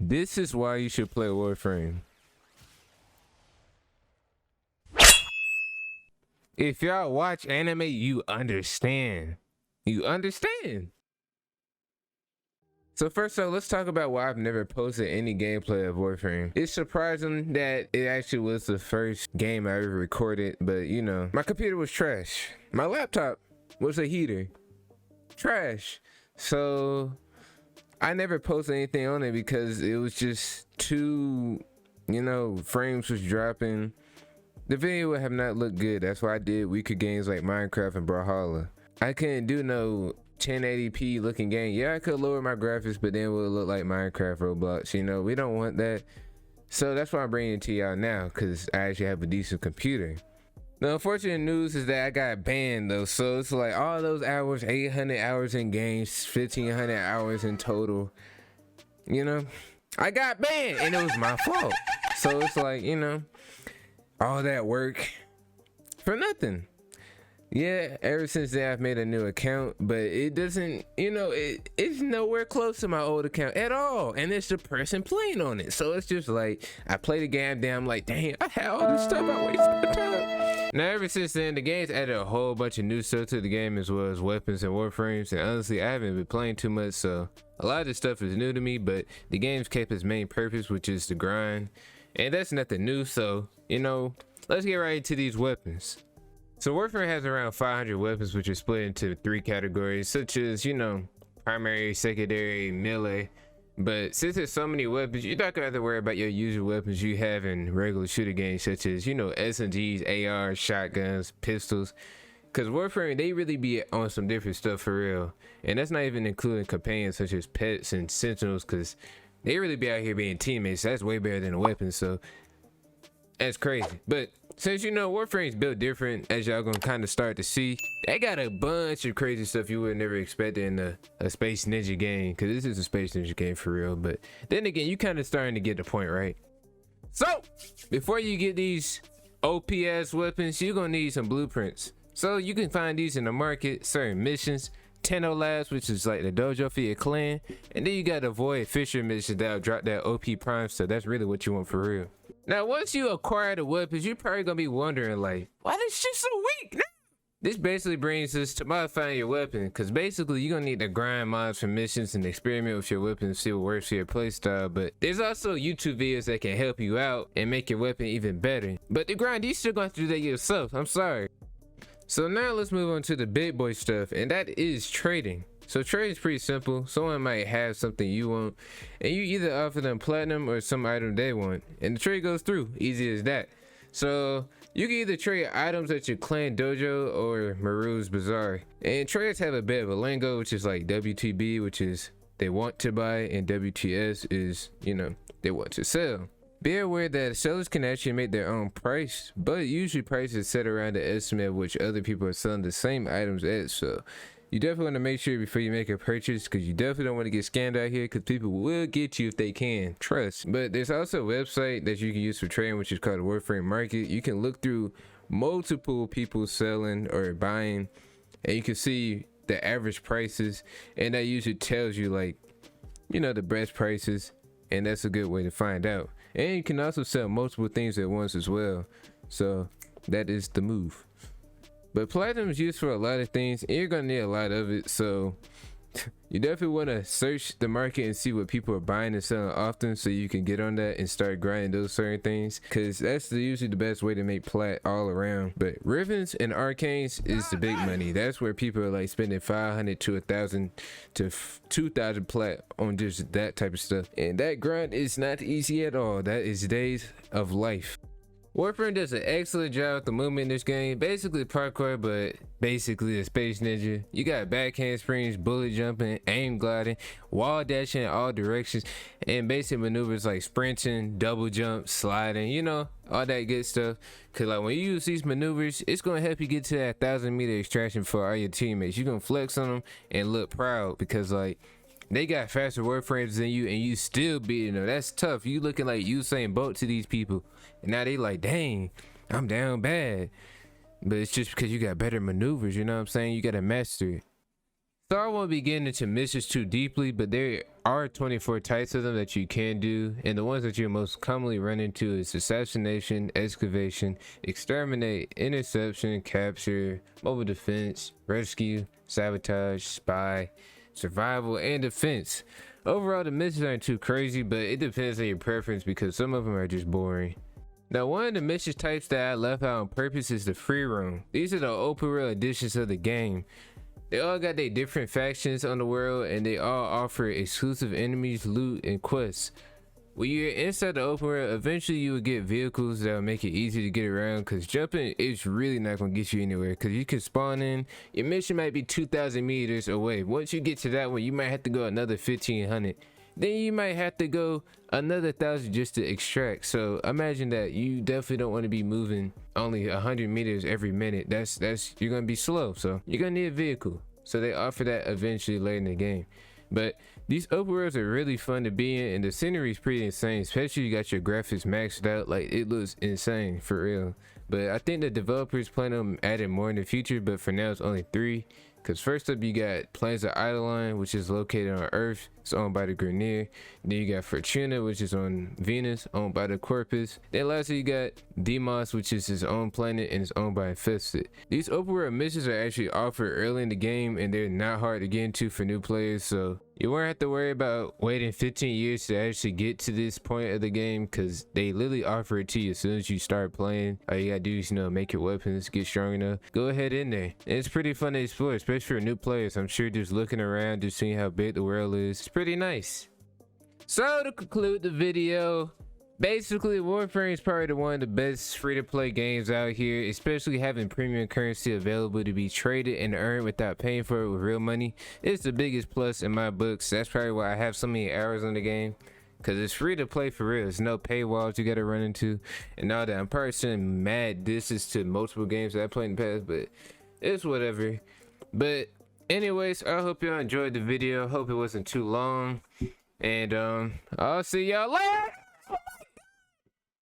This is why you should play Warframe. If y'all watch anime, you understand. You understand. So first off, let's talk about why I've never posted any gameplay of Warframe. It's surprising that it actually was the first game I ever recorded, but you know, my computer was trash. My laptop was a heater. Trash. So I never posted anything on it because it was just too, you know, frames was dropping. The video would have not looked good. That's why I did weaker games like Minecraft and Brawlhalla. I couldn't do no 1080p looking game. Yeah, I could lower my graphics, but then it would look like Minecraft Roblox. You know, we don't want that. So that's why I'm bringing it to y'all now, because I actually have a decent computer. The unfortunate news is that I got banned though. So it's like all those hours, 800 hours in games, 1500 hours in total. You know, I got banned and it was my fault. So it's like, you know, all that work for nothing. Yeah, ever since then I've made a new account, but it doesn't, you know, it's nowhere close to my old account at all, and it's the person playing on it. So it's just like I play the game, damn, like dang, I had all this stuff, I wasted my time. Now ever since then, the game's added a whole bunch of new stuff to the game, as well as weapons and warframes, and honestly I haven't been playing too much, so a lot of this stuff is new to me, but the game's kept its main purpose, which is the grind, and that's nothing new. So you know, let's get right into these weapons. So Warframe has around 500 weapons, which are split into 3 categories, such as, you know, primary, secondary, melee. But since there's so many weapons, you're not gonna have to worry about your usual weapons you have in regular shooter games, such as, you know, SMGs, ARs, shotguns, pistols. Cause Warframe, they really be on some different stuff for real. And that's not even including companions such as pets and sentinels, cause they really be out here being teammates. That's way better than a weapon, so that's crazy. But since you know Warframe's built different, as y'all gonna kind of start to see, they got a bunch of crazy stuff you would never expect in a Space Ninja game, because this is a Space Ninja game for real. But then again, you kind of starting to get the point, right? So before you get these OP-ass weapons, you're gonna need some blueprints. So you can find these in the market, certain missions, Tenno Labs, which is like the dojo for your clan, and then you got the Void Fisher mission that'll drop that OP prime stuff. That's really what you want for real. Now, once you acquire the weapons, you're probably gonna be wondering, like, why this shit so weak? Nah. This basically brings us to modifying your weapon, because basically you're gonna need to grind mods for missions and experiment with your weapon to see what works for your playstyle. But there's also YouTube videos that can help you out and make your weapon even better. But the grind, you still gonna have to do that yourself. I'm sorry. So now let's move on to the big boy stuff, and that is trading. So trading is pretty simple. Someone might have something you want, and you either offer them platinum or some item they want, and the trade goes through. Easy as that. So you can either trade items at your clan dojo or Maru's Bazaar. And traders have a bit of a lingo, which is like WTB, which is they want to buy, and WTS is, you know, they want to sell. Be aware that sellers can actually make their own price, but usually price is set around the estimate of which other people are selling the same items at. So you definitely want to make sure before you make a purchase, because you definitely don't want to get scammed out here, because people will get you if they can, trust. But there's also a website that you can use for trading, which is called the Warframe Market. You can look through multiple people selling or buying, and you can see the average prices, and that usually tells you, like, you know, the best prices, and that's a good way to find out. And you can also sell multiple things at once as well, so that is the move. But platinum is used for a lot of things, and you're gonna need a lot of it, so you definitely want to search the market and see what people are buying and selling often, so you can get on that and start grinding those certain things, because that's usually the best way to make plat all around. But ribbons and arcanes is the big money. That's where people are like spending 500 to 1,000 to 2,000 plat on just that type of stuff, and that grind is not easy at all. That is days of life. Warframe does an excellent job with the movement in this game. Basically parkour, but basically a Space Ninja. You got backhand springs, bullet jumping, aim gliding, wall dashing in all directions, and basic maneuvers like sprinting, double jump, sliding, you know, all that good stuff. Cause like when you use these maneuvers, it's gonna help you get to that 1,000-meter extraction for all your teammates. You're gonna flex on them and look proud, because like they got faster warframes than you, and you still beating them. That's tough. You looking like Usain Bolt to these people, and now they like, dang, I'm down bad. But it's just because you got better maneuvers, you know what I'm saying? You gotta master it. So I won't be getting into missions too deeply, but there are 24 types of them that you can do, and the ones that you most commonly run into is assassination, excavation, exterminate, interception, capture, mobile defense, rescue, sabotage, spy, survival, and defense. Overall, the missions aren't too crazy, but it depends on your preference because some of them are just boring. Now, one of the mission types that I left out on purpose is the free roam. These are the open world editions of the game. They all got their different factions on the world, and they all offer exclusive enemies, loot, and quests. When you're inside the open world, eventually you will get vehicles that will make it easy to get around, because jumping is really not going to get you anywhere, because you can spawn in. Your mission might be 2,000 meters away. Once you get to that one, you might have to go another 1,500. Then you might have to go another 1,000 just to extract. So imagine that you definitely don't want to be moving only 100 meters every minute. That's you're gonna be slow, so you're gonna need a vehicle. So they offer that eventually later in the game. But these open worlds are really fun to be in, and the scenery is pretty insane, especially you got your graphics maxed out. Like, it looks insane for real. But I think the developers plan on adding more in the future, but for now it's only 3. Because first up, you got Plains of Eidolon, which is located on Earth. It's owned by the Grineer. Then you got Fortuna, which is on Venus, owned by the Corpus. Then lastly, you got Deimos, which is his own planet and is owned by Infested. These open world missions are actually offered early in the game, and they're not hard to get into for new players. So you won't have to worry about waiting 15 years to actually get to this point of the game, because they literally offer it to you as soon as you start playing. All you gotta do is, make your weapons get strong enough. Go ahead in there. And it's pretty fun to explore, especially for new players. I'm sure just looking around, just seeing how big the world is, it's pretty nice. So to conclude the video, basically Warframe is probably one of the best free-to-play games out here, especially having premium currency available to be traded and earned without paying for it with real money. It's the biggest plus in my books. That's probably why I have so many hours on the game, because it's free to play for real. There's no paywalls you gotta run into and all that. I'm probably sending mad disses to multiple games that I played in the past, but it's whatever. But anyways, I hope y'all enjoyed the video. Hope it wasn't too long, and I'll see y'all later.